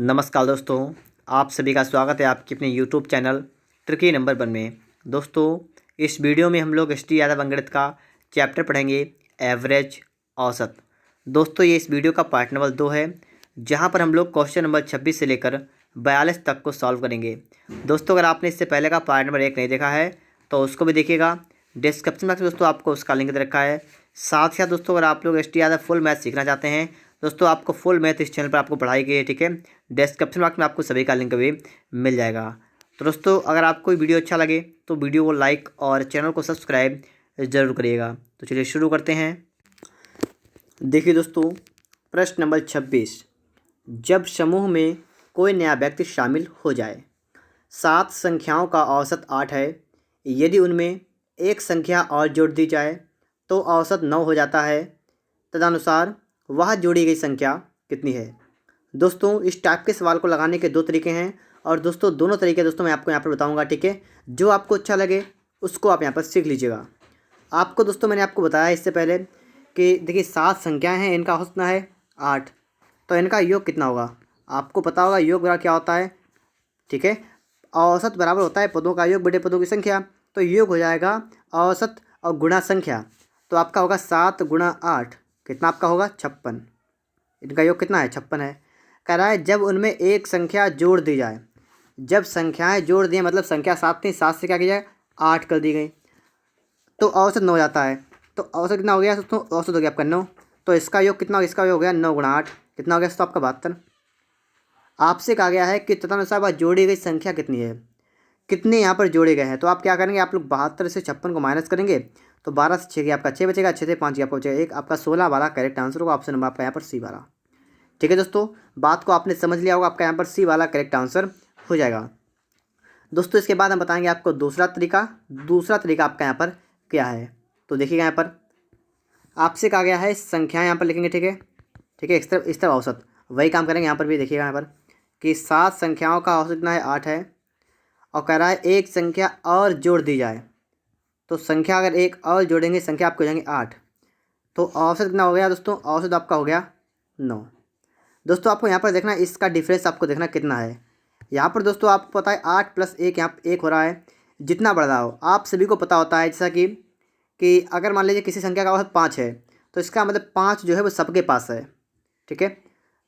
नमस्कार दोस्तों, आप सभी का स्वागत है आपके अपने यूट्यूब चैनल ट्रिकी नंबर 1 में। दोस्तों, इस वीडियो में हम लोग एस.टी. यादव अंगणित का चैप्टर पढ़ेंगे, एवरेज, औसत। दोस्तों, ये इस वीडियो का पार्ट नंबर 2 है, जहां पर हम लोग क्वेश्चन नंबर 26 से लेकर 42 तक को सॉल्व करेंगे। दोस्तों, अगर आपने इससे पहले का पार्ट नंबर 1 नहीं देखा है तो उसको भी देखिएगा। डिस्क्रिप्शन बॉक्स में दोस्तों आपको उसका लिंक दे रखा है। साथ ही साथ दोस्तों, अगर आप लोग एस.टी. यादव फुल मैथ सीखना चाहते हैं दोस्तों, आपको फुल मैथ इस चैनल पर आपको पढ़ाई गई है, ठीक है। डिस्क्रिप्शन बॉक्स में आपको सभी का लिंक भी मिल जाएगा। तो दोस्तों, अगर आपको वीडियो अच्छा लगे तो वीडियो को लाइक और चैनल को सब्सक्राइब ज़रूर करिएगा। तो चलिए शुरू करते हैं। देखिए दोस्तों, प्रश्न नंबर 26। जब समूह में कोई नया व्यक्ति शामिल हो जाए, 7 संख्याओं का औसत 8 है। यदि उनमें एक संख्या और जोड़ दी जाए तो औसत 9 हो जाता है। तदनुसार वह जोड़ी गई संख्या कितनी है। दोस्तों, इस टाइप के सवाल को लगाने के 2 तरीके हैं और दोस्तों दोनों तरीके दोस्तों मैं आपको यहाँ पर बताऊँगा, ठीक है। जो आपको अच्छा लगे उसको आप यहाँ पर सीख लीजिएगा। आपको दोस्तों मैंने आपको बताया इससे पहले कि देखिए 7 संख्याएं हैं, इनका औसत कितना है 8, तो इनका योग कितना होगा आपको पता होगा। योग बराबर क्या होता है, ठीक है। औसत बराबर होता है पदों का योग बटे पदों की संख्या। तो योग हो जाएगा औसत और गुणा संख्या, तो आपका होगा 7 गुणा 8, कितना आपका होगा 56। इनका योग कितना है 56 है। कह रहा है जब उनमें एक संख्या जोड़ दी जाए। जब संख्याएं जोड़ दी मतलब संख्या 7 थी, 7 से क्या किया जाए 8 कर दी गई तो औसत 9 जाता है। तो औसत कितना हो गया दोस्तों, औसत हो गया आपका 9। तो इसका योग कितना, इसका योग हो गया 9 गुणा 8, कितना हो गया दोस्तों आपका 72। आपसे कहा गया है कि तदनुसार वह जोड़ी गई संख्या कितनी है, कितने यहाँ पर जोड़े गए हैं। तो आप क्या करेंगे, आप लोग 72 से 56 को माइनस करेंगे तो 12 से 6 गया आपका 6 बचेगा, 6 से 5 गया आपका बचेगा 1, आपका 16 वाला करेक्ट आंसर होगा। ऑप्शन नंबर आपका यहाँ पर सी वाला, ठीक है। दोस्तों, बात को आपने समझ लिया होगा, आपका यहाँ पर सी वाला करेक्ट आंसर हो जाएगा। दोस्तों, इसके बाद हम बताएंगे आपको दूसरा तरीका आपका यहाँ पर क्या है। तो देखिएगा, यहाँ पर आपसे कहा गया है संख्याएं यहाँ पर लिखेंगे, ठीक है, ठीक है। इस तरफ औसत वही काम करेंगे। यहाँ पर भी देखिएगा यहाँ पर कि 7 संख्याओं का औसत कितना है 8 है और कह रहा है एक संख्या और जोड़ दी जाए। तो संख्या अगर एक और जोड़ेंगे संख्या आपको हो जाएंगे 8, तो औसत कितना हो गया दोस्तों, औसत आपका हो गया 9। दोस्तों, आपको यहाँ पर देखना इसका डिफरेंस आपको देखना कितना है। यहाँ पर दोस्तों आपको पता है 8 + 1 यहाँ 1 हो रहा है। जितना बढ़ रहा हो आप सभी को पता होता है, जैसा कि अगर मान लीजिए किसी संख्या का औसत 5 है तो इसका मतलब 5 जो है वो सबके पास है, ठीक है।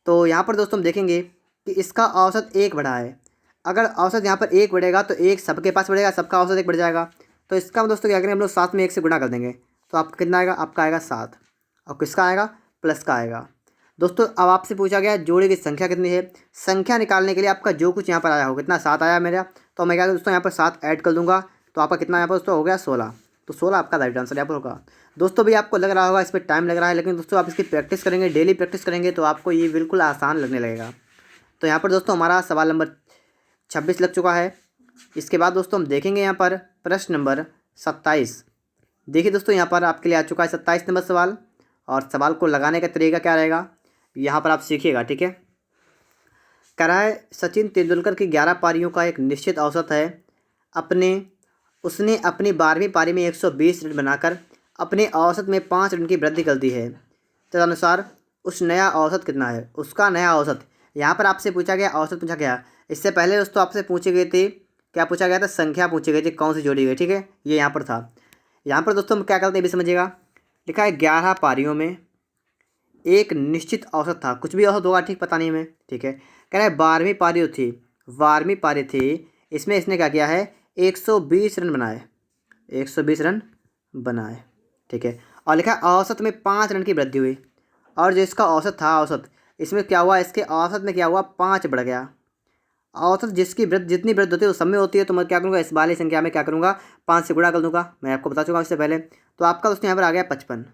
तो यहाँ पर दोस्तों हम देखेंगे कि इसका औसत 1 बढ़ा है। अगर औसत यहाँ पर 1 बढ़ेगा तो 1 सबके पास बढ़ेगा, सबका औसत 1 बढ़ जाएगा। तो इसका मतलब दोस्तों क्या करेंगे, हम लोग 7 में 1 से गुणा कर देंगे तो आपका कितना आएगा, आपका आएगा 7 और किसका आएगा, प्लस का आएगा। दोस्तों, अब आपसे पूछा गया जोड़ी की संख्या कितनी है। संख्या निकालने के लिए आपका जो कुछ यहाँ पर आया हो, कितना 7 आया मेरा, तो मैं क्या दोस्तों यहाँ पर 7 ऐड कर दूंगा तो आपका कितना यहाँ पर दोस्तों हो गया 16। तो 16 आपका राइट आंसर यहाँ पर होगा। दोस्तों, भी आपको लग रहा होगा इस पर टाइम लग रहा है, लेकिन दोस्तों आप इसकी प्रैक्टिस करेंगे, डेली प्रैक्टिस करेंगे तो आपको ये बिल्कुल आसान लगने लगेगा। तो यहाँ पर दोस्तों हमारा सवाल नंबर 26 लग चुका है। इसके बाद दोस्तों हम देखेंगे यहाँ पर प्रश्न नंबर 27। देखिए दोस्तों, यहाँ पर आपके लिए आ चुका है 27 नंबर सवाल और सवाल को लगाने का तरीका क्या रहेगा यहाँ पर आप सीखिएगा, ठीक है। कह रहा है सचिन तेंदुलकर की 11 पारियों का एक निश्चित औसत है। उसने अपनी 12वीं पारी में 120 रन बनाकर अपने औसत में 5 रन की वृद्धि कर दी है। तदनुसार उस नया औसत कितना है, उसका नया औसत। यहाँ पर आपसे पूछा गया, औसत पूछा गया। इससे पहले दोस्तों आपसे पूछी गई थी, क्या पूछा गया था, संख्या पूछी गई थी कौन सी जोड़ी गई, ठीक है, ये यहाँ पर था। यहाँ पर दोस्तों हम क्या करते हैं भी समझिएगा। लिखा है 11 पारियों में एक निश्चित औसत था, कुछ भी औसत होगा, ठीक, पता नहीं हमें, ठीक है। कह रहा है 12वीं पारी थी, इसमें इसने क्या किया है 120 रन बनाए, 120 रन बनाए, ठीक है। और लिखा है औसत में 5 रन की वृद्धि हुई। और जो इसका औसत था, औसत इसमें क्या हुआ, इसके औसत में क्या हुआ 5 बढ़ गया। औसत जिसकी वृद्धि जितनी वृद्धि होती है वो सब में होती है, तो मैं क्या करूँगा इस वाली संख्या में क्या करूँगा 5 से गुणा कर दूँगा, मैं आपको बता चुका हूँ इससे पहले। तो आपका दोस्तों यहाँ पर आ गया 55।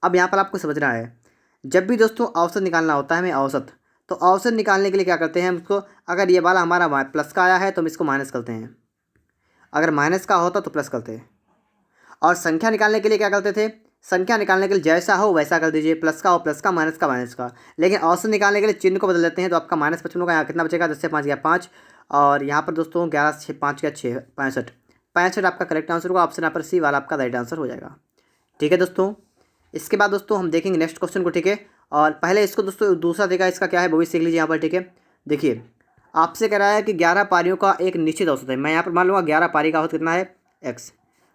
अब यहाँ पर आपको समझना है, जब भी दोस्तों औसत निकालना होता है हमें औसत, तो औसत निकालने के लिए क्या करते हैं हम इसको, अगर ये वाला हमारा प्लस का आया है तो हम इसको माइनस करते हैं, अगर माइनस का होता तो प्लस करते हैं। और संख्या निकालने के लिए क्या करते थे, संख्या निकालने के लिए जैसा हो वैसा कर दीजिए, प्लस का हो प्लस का, माइनस का माइनस का। लेकिन औसत निकालने के लिए चिन्ह को बदल देते हैं तो आपका -55 होगा। यहाँ कितना बचेगा, 10 से 5 गया 5 और यहाँ पर दोस्तों 11 से 5 गया 6, 65। 65 आपका करेक्ट आंसर होगा। ऑप्शन यहाँ पर सी वाला आपका राइट आंसर हो जाएगा, ठीक है दोस्तों। इसके बाद दोस्तों हम देखेंगे नेक्स्ट क्वेश्चन को, ठीक है। और पहले इसको दोस्तों दूसरा तरीका इसका क्या है वो भी सीख लीजिए यहाँ पर, ठीक है। देखिए आपसे कह रहा है कि 11 पारियों का एक निश्चित औसत है। मैं यहाँ पर मान लूँगा 11 पारी का औसत कितना है एक्स,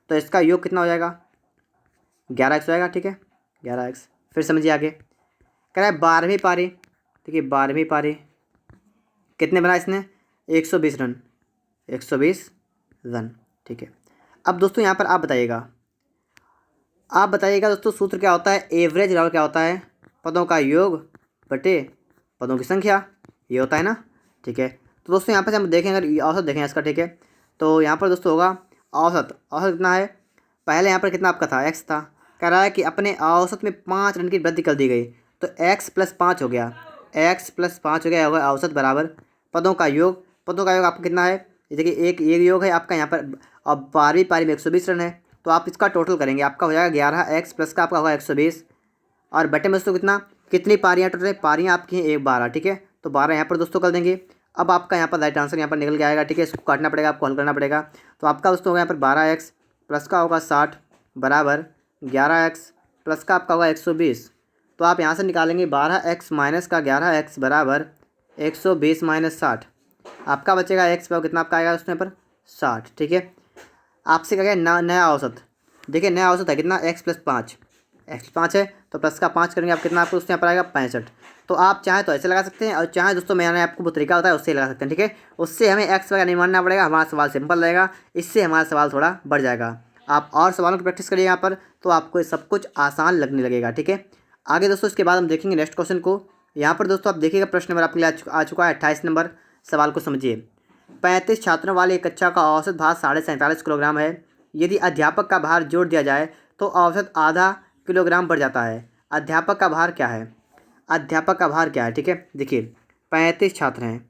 तो इसका योग कितना हो जाएगा 11x हो जाएगा। ठीक है 11x। फिर समझिए आगे कह रहा है 12वीं पारी। देखिए 12वीं पारी कितने बना इसने 120 रन, 120 रन। ठीक है अब दोस्तों यहाँ पर आप बताइएगा दोस्तों सूत्र क्या होता है, एवरेज बराबर क्या होता है पदों का योग बटे पदों की संख्या, ये होता है ना। ठीक है तो दोस्तों यहाँ पर हम देखें, अगर औसत देखें इसका, ठीक है तो यहाँ पर दोस्तों होगा औसत कितना है, पहले यहाँ पर कितना आपका था एक्स था, कह रहा है कि अपने औसत में 5 रन की वृद्धि कर दी गई, तो x + 5 हो गया, x + 5 हो गया होगा औसत बराबर पदों का योग। पदों का योग आपका कितना है, देखिए एक योग है आपका यहाँ पर, अब 12वीं पारी में 120 रन है, तो आप इसका टोटल करेंगे आपका हो जाएगा 11x प्लस का आपका होगा 120, और बटे में दोस्तों कितनी पारियाँ टोटल पारियाँ आपकी हैं 12। ठीक है तो 12 यहाँ पर दोस्तों कर देंगे। अब आपका यहाँ पर राइट आंसर यहाँ पर निकल के आएगा। ठीक है इसको काटना पड़ेगा, आपको हल करना पड़ेगा। तो आपका दोस्तों होगा यहाँ पर 12x प्लस का होगा 60 बराबर 11x प्लस का आपका होगा 120। तो आप यहाँ से निकालेंगे 12x माइनस का 11x बराबर 120 माइनस 60, आपका बचेगा x पर कितना आपका आएगा उसमें पर 60। ठीक है आपसे क्या गया नया औसत, देखिए नया औसत है कितना x + 5, x 5 है तो प्लस का 5 करेंगे आप कितना आपको उसमें यहाँ पर आएगा 65। तो आप चाहें तो ऐसे लगा सकते हैं, और चाहें दोस्तों मैंने आपको वो तरीका होता है उससे लगा सकते हैं। ठीक है उससे हमें x वगैरह नहीं मानना पड़ेगा, हमारा सवाल सिंपल रहेगा, इससे हमारा सवाल थोड़ा बढ़ जाएगा। आप और सवालों की प्रैक्टिस करिए यहाँ पर, तो आपको सब कुछ आसान लगने लगेगा। ठीक है आगे दोस्तों इसके बाद हम देखेंगे नेक्स्ट क्वेश्चन को। यहाँ पर दोस्तों आप देखिएगा प्रश्न नंबर आपके लिए आ चुका है 28 नंबर। सवाल को समझिए, 35 छात्रों वाले एक कक्षा का औसत भार 47.5 किलोग्राम है। यदि अध्यापक का भार जोड़ दिया जाए तो औसत आधा किलोग्राम बढ़ जाता है। अध्यापक का भार क्या है, अध्यापक का भार क्या है। ठीक है देखिए 35 छात्र हैं,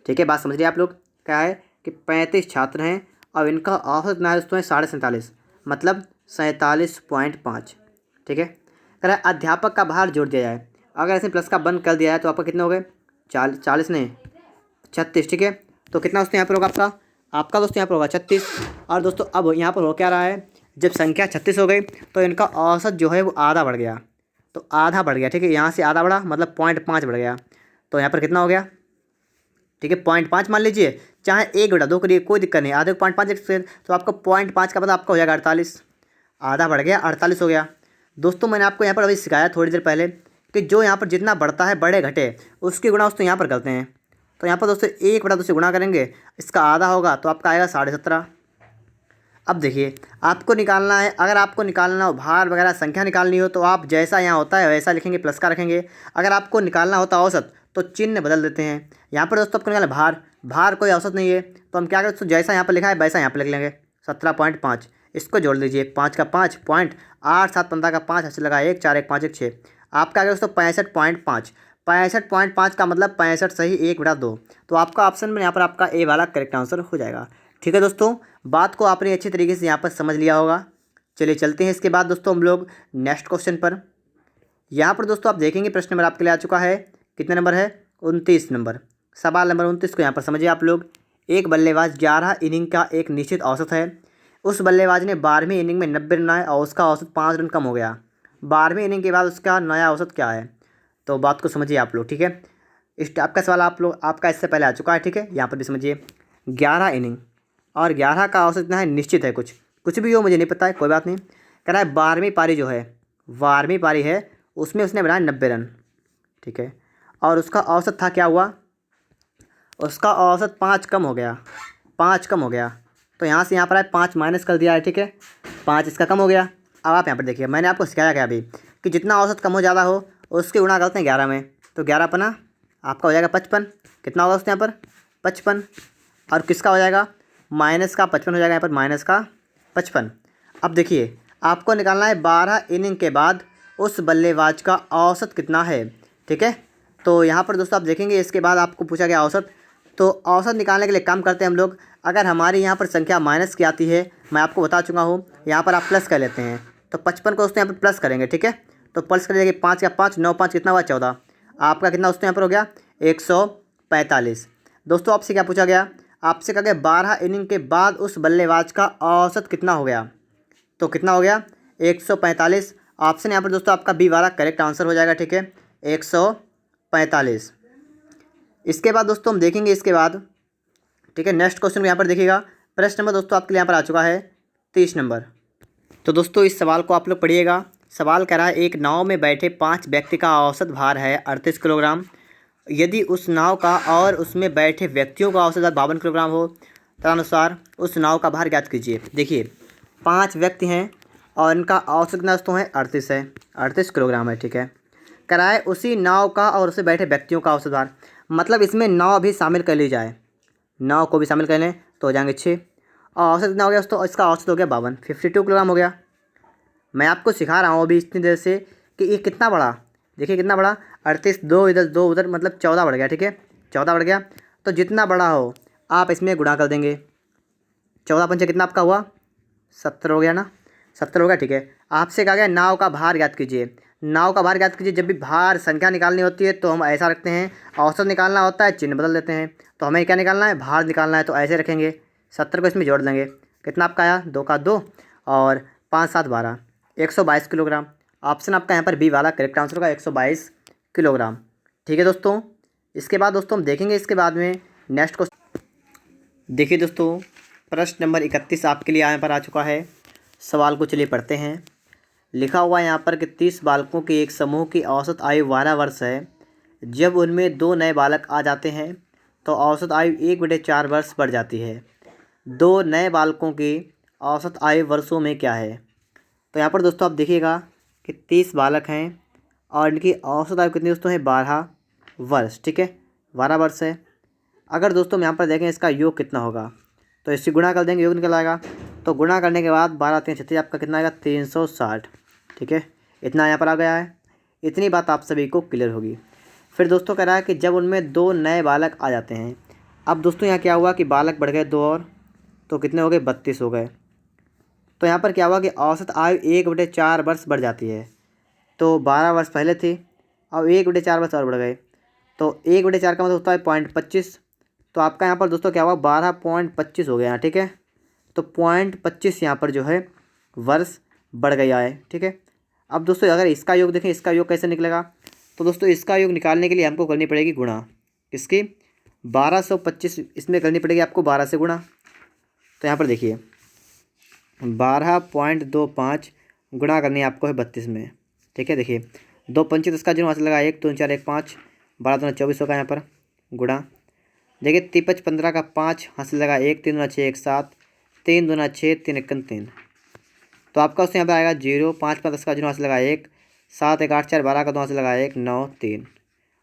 ठीक है बात समझ रहे आप लोग, क्या है कि 35 छात्र हैं और इनका औसत कितना है दोस्तों 47.5 मतलब 47.5। ठीक है कह रहा है अध्यापक का भार जोड़ दिया जाए, अगर ऐसे प्लस का बंद कर दिया जाए तो आपका कितने हो गए 40 नहीं 36। ठीक है तो कितना दोस्तों यहाँ पर होगा आपका दोस्तों यहाँ पर होगा 36। और दोस्तों अब यहाँ पर हो क्या रहा है, जब संख्या 36 हो गई तो इनका औसत जो है वो आधा बढ़ गया, तो आधा बढ़ गया। ठीक है यहाँ से आधा बढ़ा मतलब 0.5 बढ़ गया, तो यहाँ पर कितना हो गया ठीक है 0.5 मान लीजिए, चाहे 1/2 करिए कोई दिक्कत नहीं, आधे को 0.5 तो आपका 0.5 का मतलब आपका हो जाएगा 48, आधा बढ़ गया 48 हो गया। दोस्तों मैंने आपको यहाँ पर अभी सिखाया थोड़ी देर पहले कि जो यहाँ पर जितना बढ़ता है बढ़े घटे उसकी गुणा दोस्तों यहाँ पर करते हैं, तो यहाँ पर दोस्तों 1/2 से गुणा करेंगे, इसका आधा होगा तो आपका आएगा 17.5। अब देखिए आपको निकालना है, अगर आपको निकालना हो भार वगैरह संख्या निकालनी हो तो आप जैसा यहाँ होता है वैसा लिखेंगे, प्लस का रखेंगे। अगर आपको निकालना होता औसत तो चिन्ह बदल देते हैं। यहाँ पर दोस्तों आपको निकालना भार कोई औसत नहीं है, तो हम क्या करें दोस्तों जैसा यहाँ पर लिखा है वैसा यहाँ पर लिख लेंगे 17.5, इसको जोड़ लीजिए 5 का 5 पॉइंट 8 7 15 का 5 ऐसे लगा 1 4 1 5 1 6, आपका आ गया दोस्तों 65.5। 65.5 का मतलब 65 सही 1/2, तो आपका ऑप्शन में यहाँ पर आपका ए वाला करेक्ट आंसर हो जाएगा। ठीक है दोस्तों बात को आपने अच्छी तरीके से यहाँ पर समझ लिया होगा। चलिए चलते हैं इसके बाद दोस्तों हम लोग नेक्स्ट क्वेश्चन पर। यहाँ पर दोस्तों आप देखेंगे प्रश्न नंबर आपके लिए आ चुका है, कितने नंबर है 29 नंबर। सवाल नंबर 29 को यहाँ पर समझिए आप लोग। एक बल्लेबाज 11 इनिंग का एक निश्चित औसत है, उस बल्लेबाज ने 12वीं इनिंग में 90 रन बनाए और उसका औसत 5 रन कम हो गया। 12वीं इनिंग के बाद उसका नया औसत क्या है, तो बात को समझिए आप लोग। ठीक है इस टाइप का सवाल आपका इससे पहले आ चुका है। ठीक है यहाँ पर भी समझिए 11 इनिंग और 11 का औसत इतना है निश्चित है, कुछ भी हो मुझे नहीं पता है कोई बात नहीं। कह रहा है 12वीं पारी जो है 12वीं पारी है उसमें उसने बनाया 90 रन। ठीक है और उसका औसत था क्या हुआ, उसका औसत 5 कम हो गया, 5 कम हो गया, तो यहाँ से यहाँ पर आए 5 माइनस कर दिया है। ठीक है 5 इसका कम हो गया। अब आप यहाँ पर देखिए मैंने आपको सिखाया क्या अभी कि जितना औसत कम हो ज़्यादा हो उसकी गुणा करते हैं 11 में, तो 11 पना आपका हो जाएगा 55, कितना होगा उसके यहाँ पर 55, और किसका हो जाएगा माइनस का 55 हो जाएगा यहाँ पर माइनस का 55। अब देखिए आपको निकालना है 12 इनिंग के बाद उस बल्लेबाज का औसत कितना है। ठीक है तो यहाँ पर दोस्तों आप देखेंगे इसके बाद आपको पूछा गया औसत, तो औसत निकालने के लिए काम करते हैं हम लोग। अगर हमारी यहाँ पर संख्या माइनस की आती है, मैं आपको बता चुका हूँ, यहाँ पर आप प्लस कर लेते हैं, तो 55 को उसने यहाँ पर प्लस करेंगे। ठीक है तो प्लस कर लीजिए 5 का 5 9 5 कितना हुआ 14, आपका कितना उसने यहाँ पर हो गया 145। दोस्तों आपसे क्या पूछा गया, आपसे कहा गया 12 इनिंग के बाद उस बल्लेबाज का औसत कितना हो गया, तो कितना हो गया 145। ऑप्शन यहाँ पर दोस्तों आपका बी वाला करेक्ट आंसर हो जाएगा। ठीक है 145। इसके बाद दोस्तों हम देखेंगे इसके बाद, ठीक है, नेक्स्ट क्वेश्चन को यहाँ पर देखिएगा। प्रश्न नंबर दोस्तों आपके लिए यहाँ पर आ चुका है 30 नंबर। तो दोस्तों इस सवाल को आप लोग पढ़िएगा। सवाल कह रहा है, एक नाव में बैठे 5 व्यक्ति का औसत भार है 38 किलोग्राम। यदि उस नाव का और उसमें बैठे व्यक्तियों का औसत भार 52 किलोग्राम हो, तदनुसार उस नाव का भार ज्ञात कीजिए। देखिए 5 व्यक्ति हैं और इनका औसत कितना दोस्तों है 38 है, 38 किलोग्राम है, ठीक है। कराए उसी नाव का और उससे बैठे व्यक्तियों का औसत भार, मतलब इसमें नाव भी शामिल कर ली जाए, नाव को भी शामिल कर लें तो हो जाएंगे 6। और औसत कितना हो गया दोस्तों, इसका औसत हो गया 52 किलोग्राम हो गया। मैं आपको सिखा रहा हूँ अभी इतनी देर से कि ये कितना बड़ा, देखिए कितना बड़ा, 38, 2 इधर 2 उधर, मतलब 14 बढ़ गया, ठीक है, 14 बढ़ गया। तो जितना बड़ा हो आप इसमें गुणा कर देंगे। 14 पंचे कितना आपका हुआ, 70 हो गया ना, 70 हो गया, ठीक है। आपसे कहा गया नाव का भार ज्ञात कीजिए। नाव का भार ज्ञात कीजिए, जब भी भार संख्या निकालनी होती है तो हम ऐसा रखते हैं, औसत निकालना होता है चिन्ह बदल देते हैं। तो हमें क्या निकालना है, भार निकालना है, तो ऐसे रखेंगे। 70 को इसमें जोड़ देंगे, कितना आपका आया, 2 का 2 और 5 7 12, 122 किलोग्राम। ऑप्शन आपका यहाँ पर बी वाला करेक्ट आंसर होगा, 122 किलोग्राम, ठीक है दोस्तों। इसके बाद दोस्तों हम देखेंगे इसके बाद में नेक्स्ट क्वेश्चन। देखिए दोस्तों प्रश्न नंबर 31 आपके लिए यहाँ पर आ चुका है। सवाल को चलिए पढ़ते हैं। लिखा हुआ है यहाँ पर कि 30 बालकों के एक समूह की औसत आयु 12 वर्ष है। जब उनमें 2 नए बालक आ जाते हैं तो औसत आयु 1/4 वर्ष बढ़ जाती है। 2 नए बालकों की औसत आयु वर्षों में क्या है। तो यहाँ पर दोस्तों आप देखिएगा कि 30 बालक हैं और इनकी औसत आयु कितनी दोस्तों है, 12 वर्ष, ठीक है, 12 वर्ष है। अगर दोस्तों हम यहाँ पर देखें इसका योग कितना होगा, तो इससे गुणा कर देंगे, योग निकल आएगा। तो गुणा करने के बाद 12 3 36 आपका कितना आएगा, 360, ठीक है, इतना यहाँ पर आ गया है। इतनी बात आप सभी को क्लियर होगी। फिर दोस्तों कह रहा है कि जब उनमें 2 नए बालक आ जाते हैं। अब दोस्तों यहाँ क्या हुआ कि बालक बढ़ गए 2 और, तो कितने हो गए, 32 हो गए। तो यहाँ पर क्या हुआ कि औसत आयु 1/4 वर्ष बढ़ जाती है। तो 12 वर्ष पहले थी, अब 1/4 वर्ष और बढ़ गए, तो 1/4 का मतलब होता है 0.25। तो आपका यहाँ पर दोस्तों क्या हुआ, 12.25 हो गया यहाँ, ठीक है। तो 0.25 यहाँ पर जो है वर्ष बढ़ गया है, ठीक है। अब दोस्तों अगर इसका योग देखें, इसका योग कैसे निकलेगा, तो दोस्तों इसका योग निकालने के लिए हमको करनी पड़ेगी गुणा, इसकी 1225 इसमें करनी पड़ेगी आपको 12 से गुणा। तो यहाँ पर देखिए 12.25 गुणा करनी है आपको है 32 में, ठीक है। देखिए 2 पंचे 10 का जो वहाँ से लगा 1 2 4 1 5, 12 दूना 24 होगा यहाँ पर गुणा। देखिए 3 5 15 का 5 हासिल लगा 1 3 दूना 6 1 7, 3 दूना 6 3 1 3। तो आपका उससे यहाँ पर आएगा 0, 5 5 10 का जो हासिल लगा 1, 7 1 8 4 12 का 2 हासिल लगा 1 9 3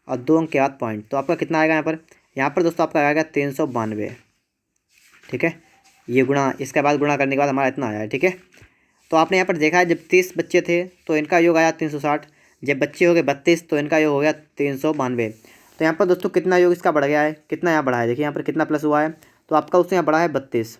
और 2 अंक के बाद पॉइंट। तो आपका कितना आएगा यहाँ पर दोस्तों आपका आएगा 392, ठीक है। ये गुणा, इसके बाद गुणा करने के बाद हमारा इतना आया है, ठीक है। तो आपने यहाँ पर देखा है जब 30 बच्चे थे तो इनका योग आया 360, जब बच्चे हो गए 32 तो इनका योग हो गया 392। तो यहाँ पर दोस्तों कितना योग इसका बढ़ गया है, कितना यहाँ बढ़ा है, देखिए यहाँ पर कितना प्लस हुआ है, तो आपका उससे यहाँ बढ़ा है 32।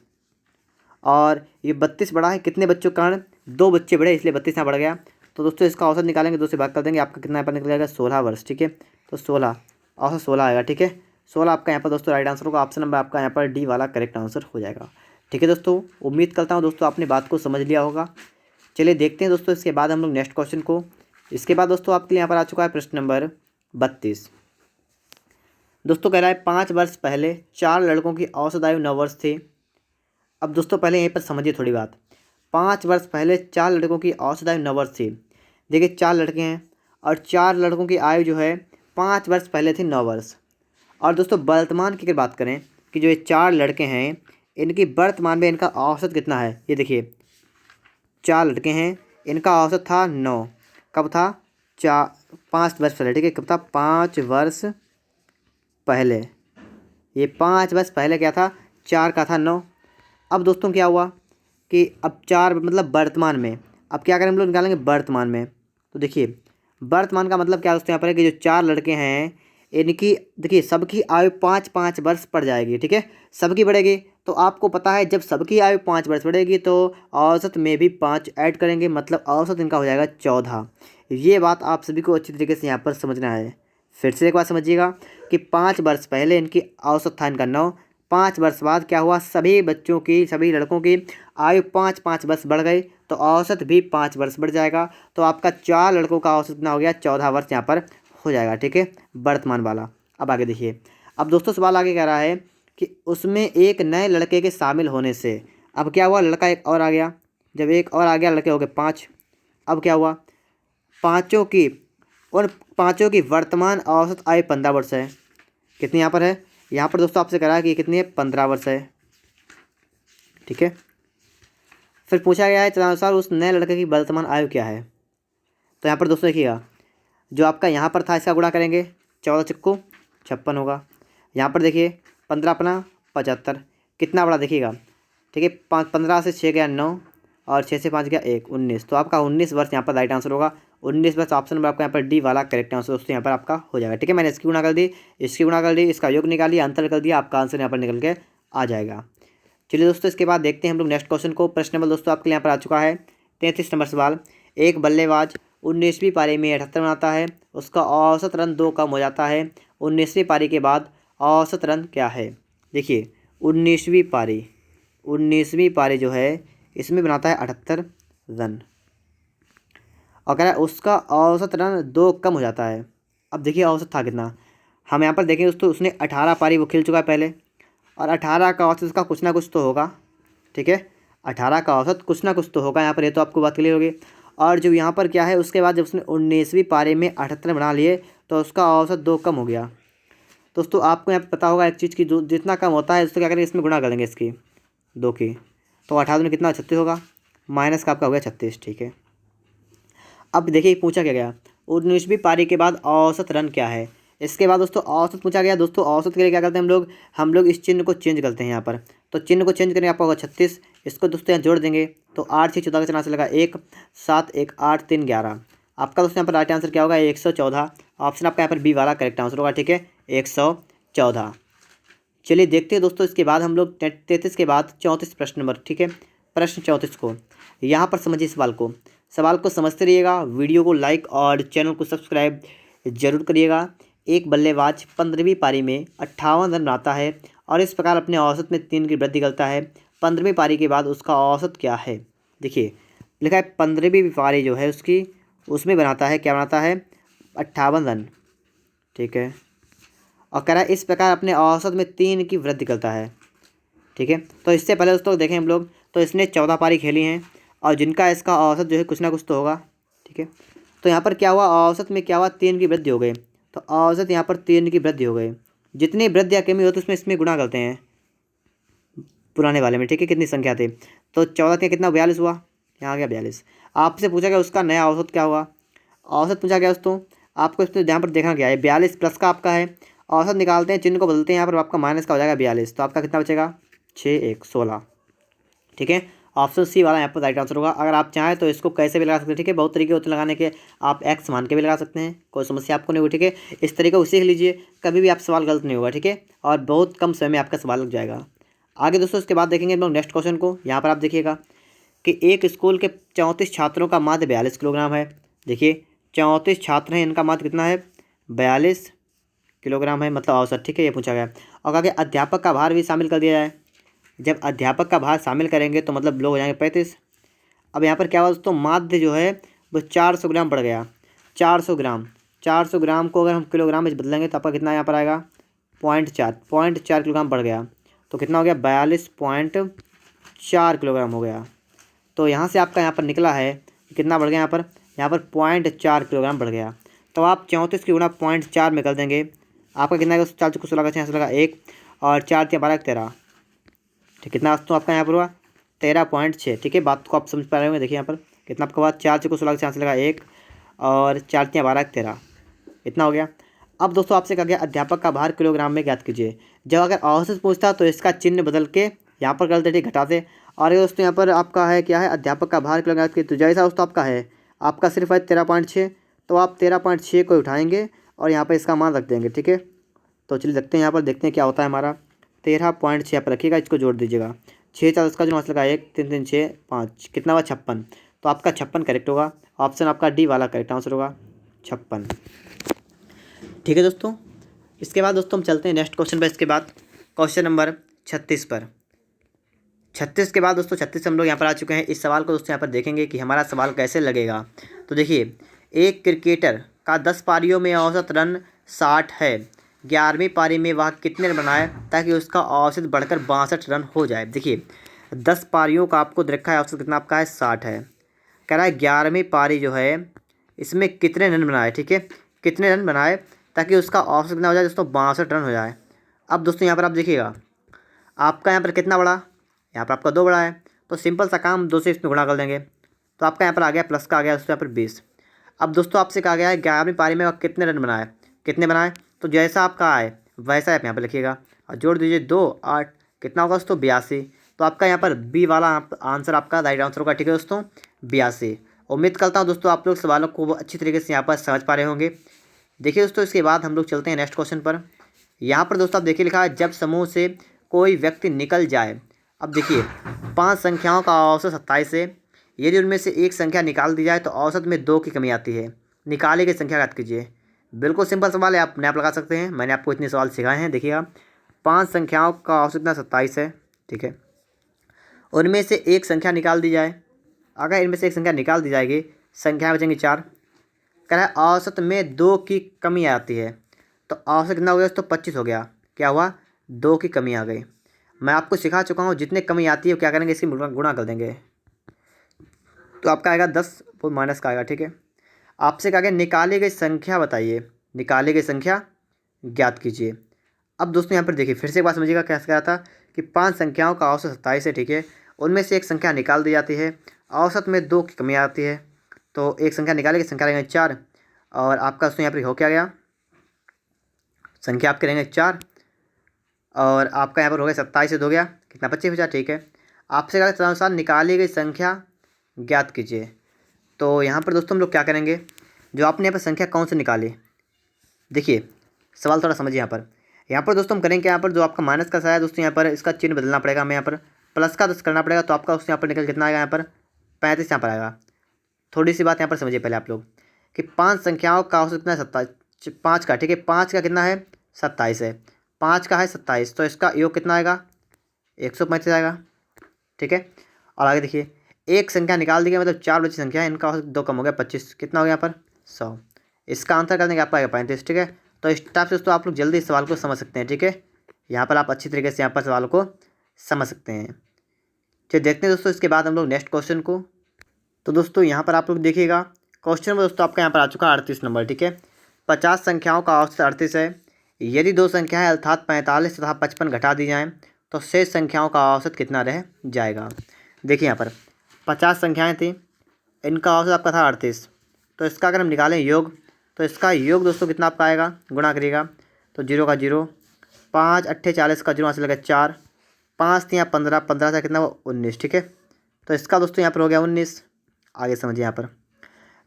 और ये 32 बढ़ा है कितने बच्चों के कारण, 2 बच्चे बढ़े इसलिए 32 यहाँ बढ़ गया। तो दोस्तों इसका औसत निकालेंगे, 2 से भाग कर देंगे, आपका कितना यहाँ पर निकल जाएगा 16 वर्ष, ठीक है। तो 16 औसत 16 आएगा, ठीक है। 16 आपका यहाँ पर दोस्तों राइट आंसर होगा। ऑप्शन नंबर आपका यहाँ पर डी वाला करेक्ट आंसर हो जाएगा, ठीक है दोस्तों। उम्मीद करता हूँ दोस्तों आपने बात को समझ लिया होगा। चलिए देखते हैं दोस्तों इसके बाद हम लोग नेक्स्ट क्वेश्चन को। इसके बाद दोस्तों आपके लिए यहाँ पर आ चुका है प्रश्न नंबर 32। दोस्तों कह रहा है 5 वर्ष पहले 4 लड़कों की औसत आयु 9 वर्ष थी। अब दोस्तों पहले यहीं पर समझिए थोड़ी बात। 5 वर्ष पहले 4 लड़कों की औसत आयु 9 वर्ष थी। देखिए 4 लड़के हैं और 4 लड़कों की आयु जो है 5 वर्ष पहले थी 9 वर्ष। और दोस्तों वर्तमान की अगर बात करें कि जो ये 4 लड़के हैं इनकी वर्तमान में इनका औसत कितना है, ये देखिए 4 लड़के हैं, इनका औसत था 9, कब था 5 वर्ष पहले, ठीक है, कब था 5 वर्ष पहले। ये 5 वर्ष पहले क्या था, 4 का था 9। अब दोस्तों क्या हुआ कि अब 4 मतलब वर्तमान में, अब क्या करें हम लोग निकालेंगे वर्तमान में। तो देखिए वर्तमान का मतलब क्या दोस्तों यहाँ पर है कि जो 4 लड़के हैं इनकी देखिए सबकी आयु 5 वर्ष बढ़ जाएगी, ठीक है, सबकी बढ़ेगी। तो आपको पता है जब सबकी आयु 5 वर्ष बढ़ेगी तो औसत में भी 5 ऐड करेंगे, मतलब औसत इनका हो जाएगा 14। ये बात आप सभी को अच्छी तरीके से यहाँ पर समझना है। फिर से एक बार समझिएगा कि 5 वर्ष पहले इनकी औसत था इनका 9, 5 वर्ष बाद क्या हुआ, सभी बच्चों की सभी लड़कों की आयु 5 वर्ष बढ़ गई तो औसत भी 5 वर्ष बढ़ जाएगा। तो आपका 4 लड़कों का औसत कितना हो गया, 14 वर्ष यहाँ पर हो जाएगा, ठीक है, वर्तमान वाला। अब आगे देखिए, अब दोस्तों सवाल आगे कह रहा है कि उसमें एक नए लड़के के शामिल होने से, अब क्या हुआ, लड़का एक और आ गया, जब एक और आ गया लड़के हो गए 5। अब क्या हुआ, पाँचों की उन पाँचों की वर्तमान औसत आयु 15 वर्ष है। कितनी यहाँ पर है, यहाँ पर दोस्तों आपसे कह रहा है कि कितनी है, 15 वर्ष है। ठीक है, फिर पूछा गया है तदनुसार उस नए लड़के की वर्तमान आयु क्या है। तो यहाँ पर दोस्तों देखिएगा, जो आपका यहाँ पर था इसका गुणा करेंगे, 14 चक्कू 56 होगा। यहाँ पर देखिए 15 अपना 75, कितना बड़ा देखिएगा। ठीक है, 15 से 6 गया 9 और 6 से 5 गया 1, 19। तो आपका 19 वर्ष यहाँ पर राइट आंसर होगा। 19 वर्ष ऑप्शन नंबर आपका यहाँ पर डी वाला करेक्ट आंसर दोस्तों यहाँ पर आपका हो जाएगा। ठीक है, मैंने इसकी गुणा कर दी, इसकी गुणा कर दी, इसका योग निकाल लिया, अंतर कर दिया, आपका आंसर यहाँ पर निकल के आ जाएगा। चलिए दोस्तों इसके बाद देखते हैं हम लोग नेक्स्ट क्वेश्चन को। प्रश्न नंबर दोस्तों आपके लिए यहाँ पर आ चुका है 33 नंबर सवाल। एक बल्लेबाज 19वीं पारी में 78 बनाता है, उसका औसत रन 2 कम हो जाता है। 19वीं पारी के बाद औसत रन क्या है। देखिए 19वीं पारी जो है इसमें बनाता है 78 रन और कह रहा है उसका औसत रन 2 कम हो जाता है। अब देखिए औसत था कितना, हम यहाँ पर देखें दोस्तों, उसने 18 पारी वो खेल चुका है पहले, और 18 का औसत उसका कुछ ना कुछ तो होगा। ठीक है, 18 का औसत कुछ ना कुछ तो होगा यहाँ पर, ये तो आपको बात क्लियर होगी। और जो यहाँ पर क्या है, उसके बाद जब उसने 19वीं पारी में 78 बना लिए तो उसका औसत 2 कम हो गया। दोस्तों आपको यहाँ पर पता होगा एक चीज़ की, जो जितना कम होता है उसको क्या करेंगे, इसमें गुणा करेंगे इसकी 2 की, तो 18 में कितना 36 होगा, माइनस का आपका हो गया 36। ठीक है, अब देखिए पूछा क्या गया, 19वीं पारी के बाद औसत रन क्या है। इसके बाद दोस्तों औसत पूछा गया। दोस्तों औसत के लिए क्या करते हैं हम लोग इस चिन्ह को चेंज करते हैं यहाँ पर। तो चिन्ह को चेंज करेंगे, आपका होगा 36, इसको दोस्तों यहाँ जोड़ देंगे तो 8 से 14 का चला चलेगा 1, 7, 1, 8, 3, 11। आपका दोस्तों यहाँ पर राइट आंसर क्या होगा, 114। ऑप्शन आपका यहाँ पर बी वाला करेक्ट आंसर होगा। ठीक है, 114। चलिए देखते हैं दोस्तों इसके बाद हम लोग 33 के बाद 34 प्रश्न नंबर। ठीक है, प्रश्न 34 को यहाँ पर समझिए, सवाल को समझते रहिएगा, वीडियो को लाइक और चैनल को सब्सक्राइब जरूर करिएगा। एक बल्लेबाज 15वीं पारी में 58 रन बनाता है और इस प्रकार अपने औसत में 3 की वृद्धि करता है। 15वीं पारी के बाद उसका औसत क्या है। देखिए लिखा है 15वीं पारी जो है उसकी, उसमें बनाता है, क्या बनाता है, 58 रन। ठीक है, और कह रहा है इस प्रकार अपने औसत में 3 की वृद्धि करता है। ठीक है, तो इससे पहले दोस्तों देखें हम लोग, तो इसने 14 पारी खेली हैं और जिनका इसका औसत जो है कुछ ना कुछ तो होगा। ठीक है, तो यहाँ पर क्या हुआ, औसत में क्या हुआ, 3 की वृद्धि हो गई। तो औसत यहाँ पर 3 की वृद्धि हो गई। जितनी वृद्धि या कमी होती है उसमें इसमें गुणा करते हैं पुराने वाले में। ठीक है, कितनी संख्या थी, तो 14 का कितना 42 हुआ, यहाँ आ गया 42। आपसे पूछा गया उसका नया औसत क्या हुआ, औसत पूछा गया दोस्तों, आपको इसमें यहाँ पर देखना क्या है, 42 प्लस का आपका है, औसत निकालते हैं, चिन्ह को बदलते हैं, यहाँ पर आपका माइनस का हो जाएगा 42, तो आपका कितना बचेगा, 6, 1, 16। ठीक है, ऑप्शन सी वाला यहाँ पर राइट आंसर होगा। अगर आप चाहें तो इसको कैसे भी लगा सकते हैं। ठीक है, बहुत तरीके होते हैं लगाने के, आप एक्स मान के भी लगा सकते हैं, कोई समस्या आपको नहीं होगी। ठीक है, इस तरीके को सीख लीजिए, कभी भी आप सवाल गलत नहीं होगा। ठीक है, और बहुत कम समय में आपका सवाल लग जाएगा। आगे दोस्तों इसके बाद देखेंगे हम लोग नेक्स्ट क्वेश्चन को। यहाँ पर आप देखिएगा कि एक स्कूल के 34 छात्रों का माध्य 42 किलोग्राम है। देखिए 34 छात्र हैं, इनका माध्य कितना है, 42 किलोग्राम है, मतलब औसत। ठीक है, ये पूछा गया। और आगे अध्यापक का भार भी शामिल कर दिया जाए। जब अध्यापक का भार शामिल करेंगे तो मतलब लोग हो जाएंगे 35। अब यहाँ पर क्या हुआ दोस्तों, माध्य जो है वो 400 ग्राम बढ़ गया। 400 ग्राम को अगर हम किलोग्राम में बदलेंगे तो आपका कितना यहाँ पर आएगा, 0.4 किलोग्राम बढ़ गया। तो कितना हो गया, 42.4 किलोग्राम हो गया। तो यहाँ से आपका यहाँ पर निकला है कितना बढ़ गया, यहाँ पर 0.4 किलोग्राम बढ़ गया। तो आप 34 की गुणा 0.4 में कर देंगे, आपका कितना है, 4 को 16 का 6 लगा 1 और 4 × 12 13। ठीक, कितना तो आपका यहाँ पर हुआ 13.6। ठीक है, बात को आप समझ पा रहे होंगे। देखिए यहाँ पर कितना आपका हुआ, 4 को 16 का 6 लगा 1 और 4 × 12 13, इतना हो गया। अब दोस्तों आपसे कहा गया अध्यापक का भार किलोग्राम में ज्ञात कीजिए। जब अगर औसत पूछता तो इसका चिन्ह बदल के यहाँ पर कर देते, घटाते। और ये दोस्तों यहाँ पर आपका है क्या है, अध्यापक का भार किलोग्राम की, तो जैसा दोस्तों आपका है, आपका सिर्फ है 13.6, तो आप 13.6 को उठाएंगे और यहाँ पर इसका मान रख देंगे। ठीक है, तो चलिए देखते हैं, यहाँ पर देखते हैं क्या होता है हमारा। 13.6 पर रखिएगा, इसको जोड़ दीजिएगा, 6 4 उसका जो लगा 1 3 3 6 5, कितना हुआ 56। तो आपका 56 करेक्ट होगा। ऑप्शन आपका डी वाला करेक्ट आंसर होगा, 56। ठीक है दोस्तों, इसके बाद दोस्तों हम चलते हैं नेक्स्ट क्वेश्चन पर। इसके बाद क्वेश्चन नंबर 36 पर। 36 के बाद दोस्तों 36 हम लोग यहाँ पर आ चुके हैं। इस सवाल को दोस्तों यहाँ पर देखेंगे कि हमारा सवाल कैसे लगेगा। तो देखिए एक क्रिकेटर का 10 पारियों में औसत रन 60 है, 11वीं पारी में वह कितने रन बनाए ताकि उसका औसत बढ़कर 62 रन हो जाए। देखिए 10 पारियों का आपको दे रखा है, औसत कितना आपका है 60 है। कह रहा है 11वीं पारी जो है इसमें कितने रन बनाए, ठीक है, कितने रन बनाए ताकि उसका औसत कितना हो जाए दोस्तों, 62 रन हो जाए। अब दोस्तों यहाँ पर आप देखिएगा आपका यहाँ पर कितना बड़ा, यहाँ पर आपका 2 बड़ा है, तो सिंपल सा काम 2 से इसमें गुणा कर देंगे, तो आपका यहाँ पर आ गया प्लस का आ गया दोस्तों यहाँ पर 20। अब दोस्तों आपसे कहा गया है 11वीं पारी में आप कितने रन बनाए, कितने बनाए, तो जैसा आपका आए वैसा आप यहाँ पर लिखिएगा और जोड़ दीजिए 2 8 कितना होगा दोस्तों 82। तो आपका यहाँ पर बी वाला आंसर आपका राइट आंसर होगा, ठीक है दोस्तों 82। उम्मीद करता हूँ दोस्तों आप लोग सवालों को अच्छी तरीके से यहाँ पर समझ पा रहे होंगे। देखिए दोस्तों इसके बाद हम लोग चलते हैं नेक्स्ट क्वेश्चन पर। यहाँ पर दोस्तों आप देखिए लिखा है जब समूह से कोई व्यक्ति निकल जाए। अब देखिए 5 संख्याओं का औसत 27 है, यदि उनमें से एक संख्या निकाल दी जाए तो औसत में 2 की कमी आती है, निकाली गई संख्या याद कीजिए। बिल्कुल सिंपल सवाल है, आप नैप लगा सकते हैं, मैंने आपको इतने सवाल सिखाए हैं। देखिएगा 5 संख्याओं का औसत कितना 27 है, ठीक है, उनमें से एक संख्या निकाल दी जाए, अगर इनमें से एक संख्या निकाल दी जाएगी संख्या बचेंगी 4। कह रहा है औसत में 2 की कमी आती है, तो औसत कितना हो गया तो 25 हो गया, क्या हुआ 2 की कमी आ गई। मैं आपको सिखा चुका हूँ जितने कमी आती है वो क्या करेंगे इसकी गुणा कर देंगे, तो आपका आएगा 10 वो माइनस का आएगा, ठीक है। आपसे कहा गया निकाली गई संख्या बताइए, निकाली गई संख्या ज्ञात कीजिए। अब दोस्तों यहाँ पर देखिए फिर से एक बात समझिएगा, कैसे कहा था कि 5 संख्याओं का औसत 27 है, ठीक है, उनमें से एक संख्या निकाल दी जाती है, औसत में 2 की कमी आती है, तो एक संख्या निकाली गई संख्या रहेंगे 4 और आपका दोस्तों यहाँ पर हो क्या गया, संख्या आपके रहेंगे 4 और आपका यहाँ पर हो गया 27 से 2 गया कितना 25 बचा, ठीक है। आपसे कहा तदनुसार निकाली गई संख्या ज्ञात कीजिए। तो यहाँ पर दोस्तों हम लोग क्या करेंगे, जो आपने यहाँ पर संख्या कौन सी निकाली, देखिए सवाल थोड़ा समझिए। यहाँ पर दोस्तों हम करेंगे यहाँ पर जो आपका माइनस का साया है दोस्तों यहाँ पर इसका चिन्ह बदलना पड़ेगा, हमें यहाँ पर प्लस का 10 करना पड़ेगा, तो आपका उससे यहाँ पर निकल कितना आएगा, यहाँ पर 35 यहाँ पर आएगा। थोड़ी सी बात यहाँ पर समझिए पहले आप लोग कि 5 संख्याओं का औसत कितना है 27, 5 का, ठीक है, 5 का कितना है 27 है, 5 का है 27, तो इसका योग कितना आएगा 135 आएगा, ठीक है। और आगे देखिए एक संख्या निकाल दी गई, मतलब 4 बची संख्या है, इनका औसत 2 कम हो गया 25, कितना हो गया यहाँ पर 100, इसका आंसर कर देंगे आपका आएगा 35, ठीक है। तो इस टाइप से दोस्तों आप लोग जल्दी इस सवाल को समझ सकते हैं, ठीक है, यहाँ पर आप अच्छी तरीके से यहाँ पर सवाल को समझ सकते हैं। चलिए देखते हैं दोस्तों इसके बाद हम लोग नेक्स्ट क्वेश्चन को। तो दोस्तों यहाँ पर आप लोग देखिएगा क्वेश्चन में दोस्तों आपका यहाँ पर आ चुका है 38 नंबर, ठीक है। 50 संख्याओं का औसत 38 है, यदि 2 संख्याएं अर्थात 45 तथा 55 घटा दी जाएँ तो शेष संख्याओं का औसत कितना रह जाएगा। देखिए यहाँ पर 50 संख्याएँ थी, इनका औसत आपका था 38, तो इसका अगर हम निकालें योग, तो इसका योग दोस्तों कितना आपका आएगा, गुणा करिएगा तो 0 का 0, 5 8 40 का 0 वहाँ से लगा 4, 5 3 15, 15 से कितना 19, ठीक है। तो इसका दोस्तों यहाँ पर हो गया 19। आगे समझिए यहाँ पर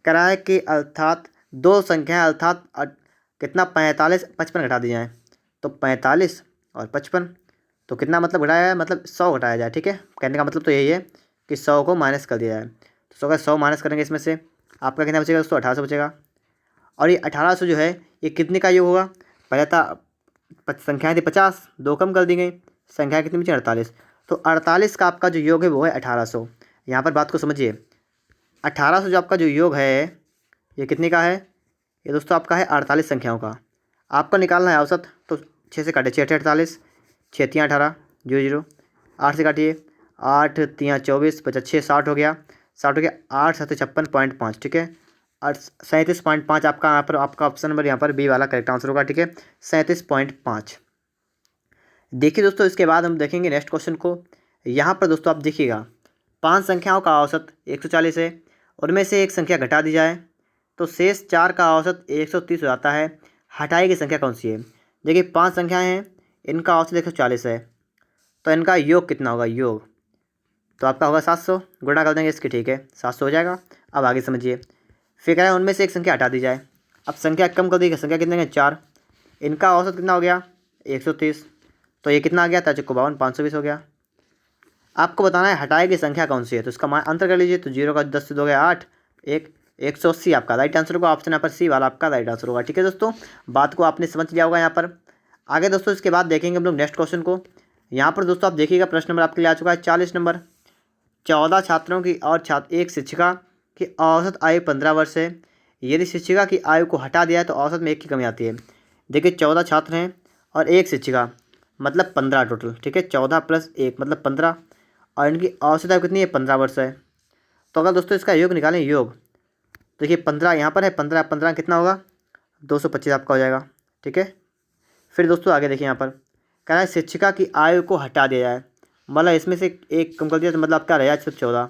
कह रहा है कि अर्थात 2 संख्याएँ अर्थात कितना 45 55 घटा दी जाए, तो 45 और 55 तो कितना मतलब घटाया है, मतलब 100 घटाया जाए, ठीक है। कहने का मतलब तो यही है कि 100 को माइनस कर दिया जाए, तो 100 का 100 माइनस करेंगे इसमें से आपका कितना बचेगा दोस्तों 1800 बचेगा। और ये 1800 जो है ये कितने का योग होगा, पहले था संख्याएँ थी 50, 2 कम कर दी गई, संख्या कितनी बची 48, तो 48 का आपका जो योग है वो है 1800। यहाँ पर बात को समझिए, 1800 जो आपका जो योग है ये कितने का है, ये दोस्तों आपका है 48 संख्याओं का। आपको निकालना है औसत, तो 6 से काटिए 6 48, 6 3 18 0 0, 8 से काटिए 8 3 24 बचा 6 60 हो गया, 60 हो गया, 8 7 56.5, ठीक है, 37.5 आपका यहाँ पर आपका ऑप्शन नंबर यहाँ पर बी वाला करेक्ट आंसर होगा, ठीक है 37.5। देखिए दोस्तों इसके बाद हम देखेंगे नेक्स्ट क्वेश्चन को। यहाँ पर दोस्तों आप देखिएगा 5 संख्याओं का औसत 140 है, उनमें से एक संख्या घटा दी जाए तो शेष 4 का औसत 130 हो जाता है, हटाई गई संख्या कौन सी है। देखिए 5 संख्याएं हैं, इनका औसत 140 है, तो इनका योग कितना होगा, योग तो आपका होगा 700, गुणा कर देंगे इसकी, ठीक है 700 हो जाएगा। अब आगे समझिए फिर कह रहा है उनमें से एक संख्या हटा दी जाए, अब संख्या कम कर दी गई, संख्या कितने 4, इनका औसत कितना हो गया 130, तो ये कितना आ गया 52 520 हो गया। आपको बताना है हटाई गई संख्या कौन सी है, तो इसका अंतर कर लीजिए, तो 0 का 10 से 2 गया 8, 180 आपका राइट आंसर होगा, ऑप्शन यहाँ पर सी वाला आपका राइट आंसर होगा, ठीक है दोस्तों। बात को आपने समझ लिया होगा यहाँ पर। आगे दोस्तों इसके बाद देखेंगे हम लोग नेक्स्ट क्वेश्चन को। यहाँ पर दोस्तों आप देखिएगा प्रश्न नंबर आपके लिए आ चुका है 40 नंबर। 14 छात्रों की और एक शिक्षिका की औसत आयु 15 वर्ष है, यदि शिक्षिका की आयु को हटा दिया है तो औसत में 1 की कमी आती है। देखिए 14 छात्र हैं और 1 शिक्षिका, मतलब 15 टोटल। ठीक है, 14 + 1 मतलब 15, और इनकी औसत आयु कितनी है? 15 वर्ष है। तो अगर दोस्तों इसका योग निकालें, योग, देखिए 15 यहाँ पर है, 15 15 कितना होगा? 225 आपका हो जाएगा। ठीक है, फिर दोस्तों आगे देखिए, यहाँ पर कह रहा है शिक्षिका की आयु को हटा दिया जाए, मतलब इसमें से एक कम कर दिया, तो मतलब क्या रहेगा? सिर्फ 14।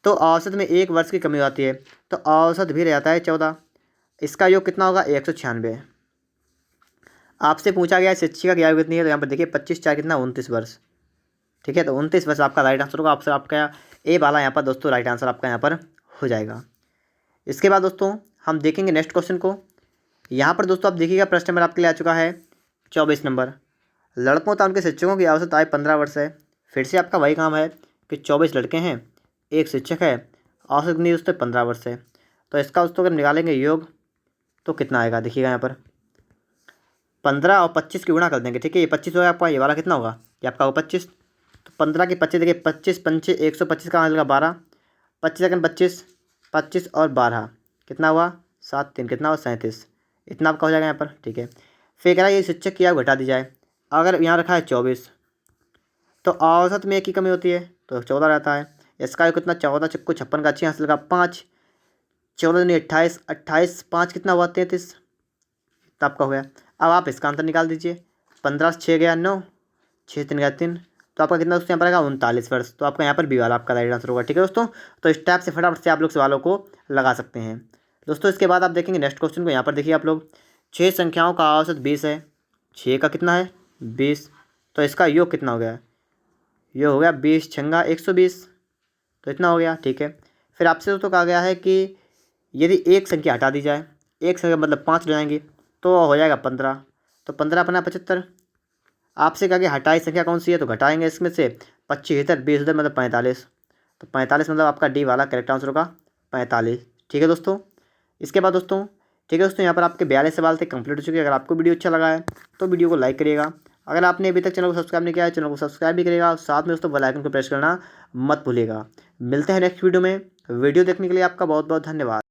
तो औसत में 1 वर्ष की कमी आती है, तो औसत भी रह जाता है 14। इसका योग कितना होगा? 196। आपसे पूछा गया है शिक्षिका की आयु कितनी है, तो यहाँ पर देखिए 25 4 कितना? 29 वर्ष। ठीक है, तो 29 वर्ष आपका राइट आंसर होगा। आपका ए वाला यहाँ पर दोस्तों राइट आंसर आपका यहाँ पर हो जाएगा। इसके बाद दोस्तों हम देखेंगे नेक्स्ट क्वेश्चन को। यहाँ पर दोस्तों आप देखिएगा, प्रश्न नंबर आपके लिए आ चुका है 24 नंबर। लड़कों तथा उनके शिक्षकों की औसत आयु 15 वर्ष है। फिर से आपका वही काम है कि 24 लड़के हैं, 1 शिक्षक है, औसत कितनी दोस्तों? 15 वर्ष है। तो इसका दोस्तों अगर निकालेंगे योग, तो कितना आएगा? देखिएगा यहाँ पर 15 और 25 की गुणा कर देंगे। ठीक है, ये 25 होगा आपका, ये वाला कितना होगा? ये आपका होगा 25। तो 15 की 25, देखिए 25 पंचे 125 का आएगा 12, 25 सेकंड 25, 25 और 12 कितना हुआ? 7 3 कितना हुआ? 37। इतना आपका हो जाएगा यहाँ पर। ठीक है, फिर कह रहा है ये शिक्षक की आयु घटा दी जाए। अगर यहाँ रखा है 24, तो औसत में 1 की कमी होती है, तो 14 रहता है। इसका आयु कितना? 14 चक्कू 56 का अच्छी हासिल का 5, 14 नहीं 28, 28 5 कितना हुआ? 33। इतना आपका हो गया। अब आप इसका आंसर निकाल दीजिए। 15 से 6 गया 9, 6 3 गया 3, तो आपका कितना दोस्तों यहाँ पर आएगा? 39 वर्ष। तो आपका यहाँ पर बी वाला आपका राइट आंसर होगा। ठीक है दोस्तों, तो इस टाइप से फटाफट से आप लोग सवालों को लगा सकते हैं दोस्तों। इसके बाद आप देखेंगे नेक्स्ट क्वेश्चन को। यहाँ पर देखिए आप लोग, 6 संख्याओं का औसत 20 है। 6 का कितना है? 20। तो इसका योग कितना हो गया? ये हो गया 20 छंगा 120, तो इतना हो गया। ठीक है, फिर आपसे दोस्तों कहा गया है कि यदि एक संख्या हटा दी जाए, एक संख्या मतलब 5 हो जाएंगी, तो हो जाएगा 15। तो 15 अपना 75। आपसे कहा गया हटाई संख्या कौन सी है, तो घटाएंगे इसमें से 25 इधर 20 उधर मतलब 45। तो 45 मतलब आपका डी वाला करेक्ट आंसर होगा 45। ठीक है दोस्तों, इसके बाद दोस्तों, ठीक है दोस्तों, यहाँ पर आपके 42 सवाल थे, कंप्लीट हो चुके हैं। अगर आपको वीडियो अच्छा लगा है तो वीडियो को लाइक करिएगा। अगर आपने अभी तक चैनल को सब्सक्राइब नहीं किया है, चैनल को सब्सक्राइब भी करिएगा, और साथ में दोस्तों बेल आइकन को प्रेस करना मत भूलिएगा। मिलते हैं नेक्स्ट वीडियो में। वीडियो देखने के लिए आपका बहुत बहुत धन्यवाद।